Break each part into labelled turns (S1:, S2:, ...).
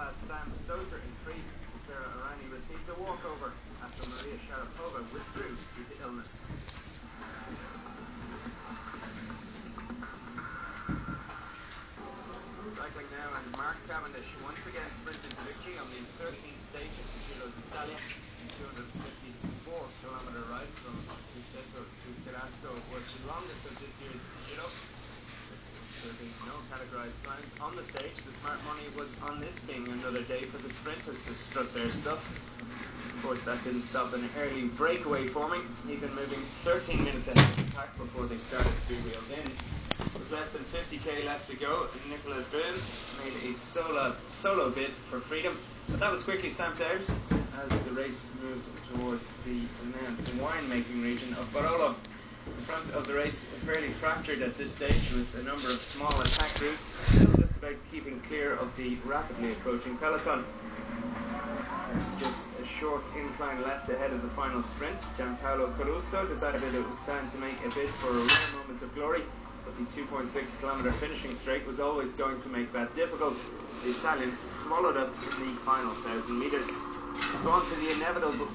S1: past Stan Stozer in free. Sarah Arani received a walkover after Maria Sharapova withdrew due to illness. Cycling now, and Mark Cavendish once again sprinted to victory on the 13th stage of the Giro d'Italia. 254-kilometre ride from Busseto to Carrasco was the longest of this year's Giro. There being no categorised times on the stage, the smart money was on this being another day for the sprinters to strut their stuff. Of course, that didn't stop an early breakaway forming, even moving 13 minutes ahead of the pack before they started to be wheeled in. With less than 50k left to go, Nicola Boom made a solo bid for freedom, but that was quickly stamped out as the race moved towards the winemaking region of Barolo. The front of the race fairly fractured at this stage, with a number of small attack routes, still just about keeping clear of the rapidly approaching peloton. Just a short incline left ahead of the final sprint. Gianpaolo Caruso decided it was time to make a bid for a rare moment of glory, but the 2.6-kilometre finishing straight was always going to make that difficult. The Italian swallowed up in the final 1,000 metres. So on to the inevitable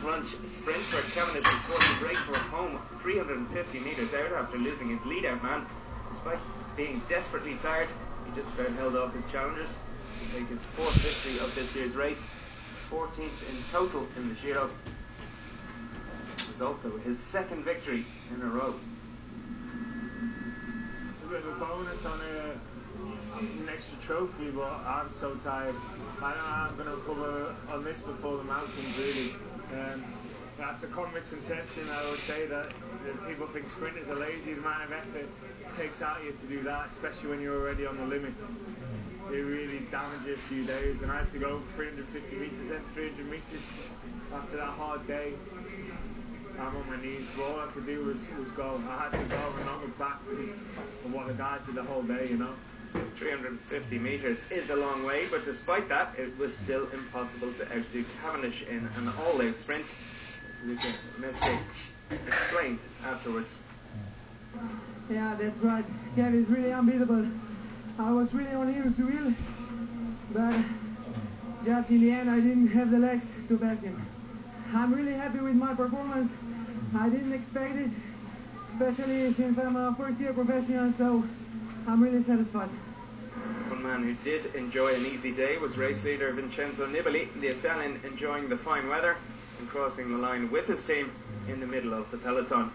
S1: plunge sprint, where Cavendish was forced to break for home 350 metres out after losing his lead-out man. Despite being desperately tired, he just about held off his challengers to take his 4th victory of this year's race, 14th in total in the Giro. It was also his 2nd victory in a row.
S2: A bit of a bonus on an extra trophy, but I'm so tired. I don't know how I'm going to recover on this before the mountains, really. That's a common misconception. I would say that people think sprinters are lazy. The amount of effort it takes out of you to do that, especially when you're already on the limit. It really damaged you a few days, and I had to go 350 metres, then 300 metres after that hard day. I'm on my knees, but all I could do was go. I had to go and not look back because of what the guys did the whole day, you know.
S1: 350 metres is a long way, but despite that, it was still impossible to outdo Cavendish in an all-out sprint, as Luka Mestic explained afterwards.
S3: Yeah, that's right. Kevin is really unbeatable. I was really on him to wheel, but just in the end, I didn't have the legs to pass him. I'm really happy with my performance. I didn't expect it, especially since I'm a first-year professional, so I'm really satisfied.
S1: One man who did enjoy an easy day was race leader Vincenzo Nibali, the Italian enjoying the fine weather and crossing the line with his team in the middle of the peloton.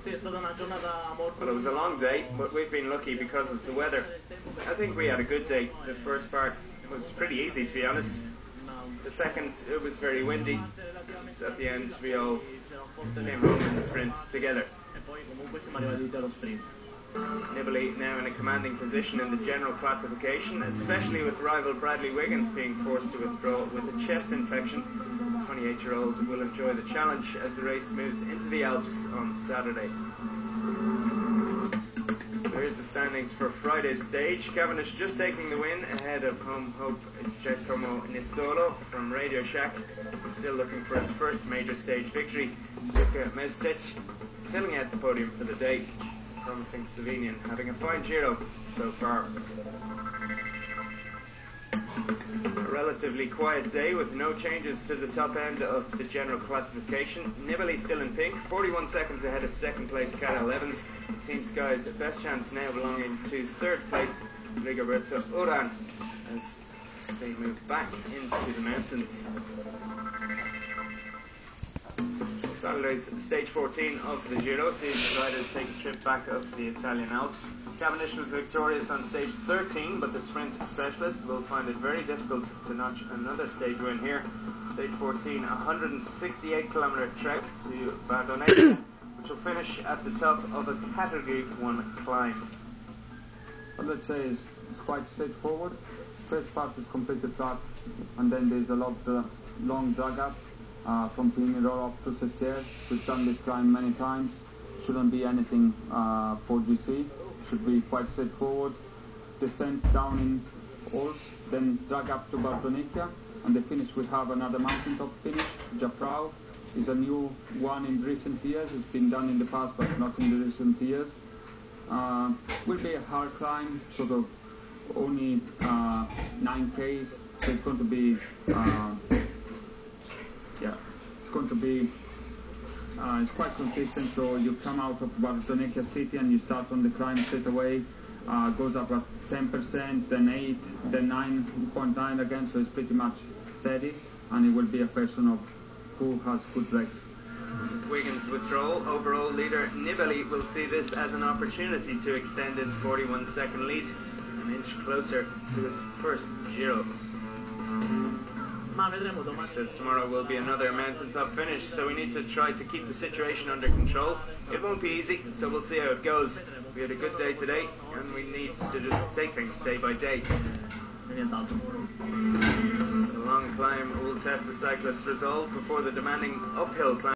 S1: Well, it was a long day, but we've been lucky because of the weather. I think we had a good day. The first part was pretty easy, to be honest. The second, it was very windy. So at the end, we all came home in the sprints together. Nibali now in a commanding position in the general classification, especially with rival Bradley Wiggins being forced to withdraw with a chest infection. The 28-year-old will enjoy the challenge as the race moves into the Alps on Saturday. So here's the standings for Friday's stage. Cavendish just taking the win ahead of home hope Giacomo Nizzolo from Radio Shack. He's still looking for his first major stage victory. Luka Mestic filling out the podium for the day. Promising Slovenian having a fine Giro so far. A relatively quiet day with no changes to the top end of the general classification. Nibali still in pink, 41 seconds ahead of second place Karel Evans. Team Sky's best chance now belonging to third place Rigoberto Urán as they move back into the mountains. Saturday's stage 14 of the Giro sees the riders take a trip back up the Italian Alps. Cavendish was victorious on stage 13, but the sprint specialist will find it very difficult to notch another stage win here. Stage 14, 168-kilometre trek to Bardonecchia, which will finish at the top of a Category 1 climb.
S4: What let's say is quite straightforward. First part is completely flat, and then there's a lot of long drag up. From Pinerolo up to Cestier. We've done this climb many times. Shouldn't be anything for GC. Should be quite straightforward. Descent down in Ols, then drag up to Bardonecchia, and the finish we have another mountaintop finish. Jafrau is a new one in recent years. It's been done in the past, but not in the recent years. Will be a hard climb, sort of only 9 9Ks, so it's going to be it's quite consistent. So you come out of Bartolomeo City and you start on the climb straight away, goes up at 10%, then 8, then 9.9 again, so it's pretty much steady, and it will be a question of who has good legs.
S1: Wiggins' withdrawal. Overall leader Nibali will see this as an opportunity to extend his 41-second lead, an inch closer to his first Giro.
S5: Ma vedremo domani.
S1: Says tomorrow will be another mountaintop finish, so we need to try to keep the situation under control. It won't be easy, so we'll see how it goes. We had a good day today, and we need to just take things day by day.
S5: Nient'altro.
S1: The long climb will test the cyclist's resolve before the demanding uphill climb.